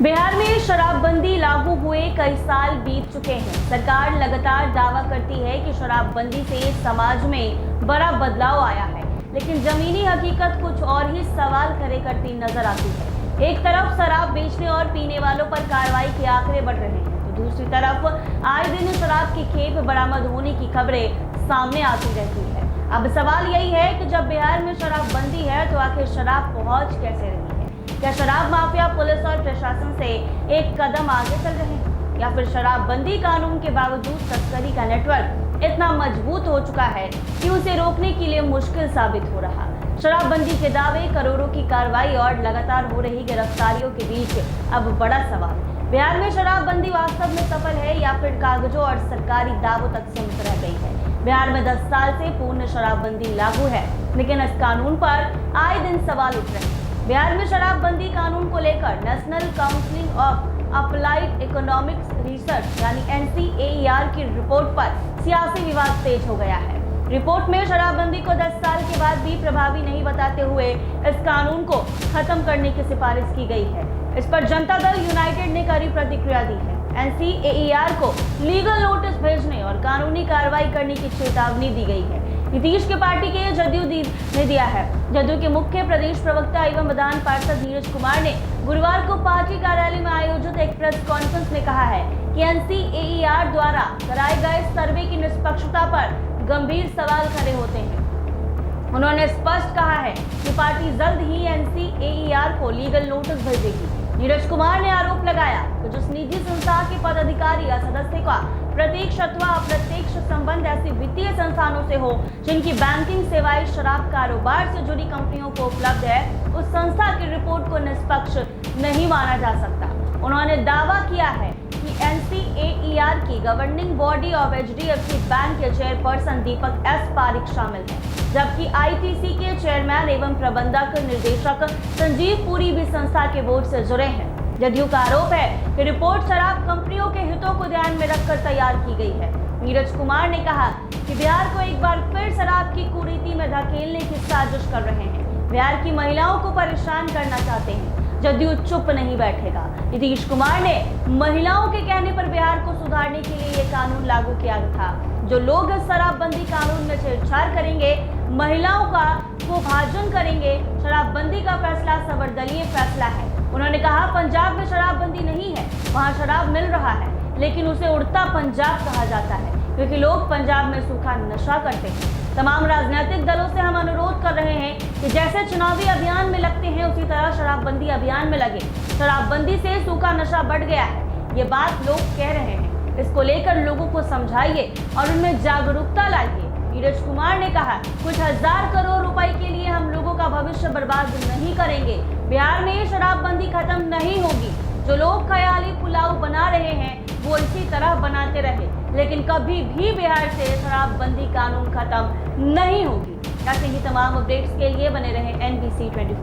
बिहार में शराबबंदी लागू हुए कई साल बीत चुके हैं। सरकार लगातार दावा करती है कि शराबबंदी से समाज में बड़ा बदलाव आया है, लेकिन जमीनी हकीकत कुछ और ही सवाल खड़े करती नजर आती है। एक तरफ शराब बेचने और पीने वालों पर कार्रवाई के आंकड़े बढ़ रहे हैं, तो दूसरी तरफ आए दिन शराब की खेप बरामद होने की खबरें सामने आती रहती है। अब सवाल यही है कि जब बिहार में शराबबंदी है तो आखिर शराब पहुंच कैसे रही है? क्या शराब माफिया पुलिस और प्रशासन से एक कदम आगे चल रहे हैं, या फिर शराबबंदी कानून के बावजूद तस्करी का नेटवर्क इतना मजबूत हो चुका है कि उसे रोकने के लिए मुश्किल साबित हो रहा? शराबबंदी के दावे, करोड़ों की कार्रवाई और लगातार हो रही गिरफ्तारियों के बीच अब बड़ा सवाल, बिहार में शराबबंदी वास्तव में सफल है या फिर कागजों और सरकारी दावों तक सीमित रह गई है? बिहार में 10 साल से पूर्ण शराबबंदी लागू है, लेकिन इस कानून पर आए दिन सवाल उठ रहे हैं। बिहार में शराबबंदी कानून को लेकर national council of applied economics research यानी NCAER की रिपोर्ट पर सियासी विवाद तेज हो गया है। रिपोर्ट में शराबबंदी को 10 साल के बाद भी प्रभावी नहीं बताते हुए इस कानून को खत्म करने की सिफारिश की गई है। इस पर जनता दल यूनाइटेड ने कड़ी प्रतिक्रिया दी है। NCAER को लीगल नोटिस भेजने और कानूनी कार्रवाई करने की चेतावनी दी गई है। नीतीश की पार्टी के जदयू ने दिया है। जदयू के मुख्य प्रदेश प्रवक्ता एवं विधान पार्षद नीरज कुमार ने गुरुवार को पार्टी कार्यालय में आयोजित एक प्रेस कॉन्फ्रेंस में कहा है कि NCAER द्वारा कराए गए सर्वे की निष्पक्षता पर गंभीर सवाल खड़े होते हैं। उन्होंने स्पष्ट कहा है कि पार्टी जल्द ही NCAER को लीगल नोटिस भेजेगी। नीरज कुमार ने आरोप लगाया कि जिस निजी संस्था के पदाधिकारी या सदस्य का प्रत्यक्ष अथवा अप्रत्यक्ष संबंध ऐसी वित्तीय संस्थानों से हो जिनकी बैंकिंग सेवाएं शराब कारोबार से जुड़ी कंपनियों को उपलब्ध है, उस संस्था की रिपोर्ट को निष्पक्ष नहीं माना जा सकता। उन्होंने दावा किया है कि NCAER की governing body of HDFC bank के चेयरपर्सन दीपक S पारिक शामिल है, जबकि ITC के चेयरमैन एवं प्रबंधक निर्देशक संजीव पुरी भी संस्था के बोर्ड से जुड़े हैं। जदयू का आरोप है कि रिपोर्ट शराब कंपनियों के हितों को ध्यान में रखकर तैयार की गई है। नीरज कुमार ने कहा कि बिहार को एक बार फिर शराब की कुरीति में धकेलने की साजिश कर रहे हैं। बिहार की महिलाओं को परेशान करना चाहते हैं। जदयू चुप नहीं बैठेगा। नीतीश कुमार ने महिलाओं के कहने पर बिहार को सुधारने के लिए ये कानून लागू किया था। जो लोग इस शराबबंदी कानून में छेड़छाड़ करेंगे, महिलाओं का विभाजन करेंगे, शराबबंदी का फैसला सर्वदलीय फैसला है। उन्होंने कहा पंजाब में शराबबंदी नहीं है, वहाँ शराब मिल रहा है, लेकिन उसे उड़ता पंजाब कहा जाता है क्योंकि लोग पंजाब में सूखा नशा करते हैं। तमाम राजनीतिक दलों से हम अनुरोध कर रहे हैं कि जैसे चुनावी अभियान में लगते हैं उसी तरह शराबबंदी अभियान में लगे। शराबबंदी से सूखा नशा बढ़ गया है, ये बात लोग कह रहे हैं। इसको लेकर लोगों को समझाइए और उनमें जागरूकता लाइए। नीरज कुमार ने कहा कुछ हजार करोड़ रुपए के लिए हम लोगों का भविष्य बर्बाद नहीं करेंगे। बिहार में शराबबंदी खत्म नहीं होगी। जो लोग ख्याली पुलाव बना रहे हैं वो इसी तरह बनाते रहे, लेकिन कभी भी बिहार से शराबबंदी कानून खत्म नहीं होगी। ऐसे ही तमाम अपडेट्स के लिए बने रहे NBC 24।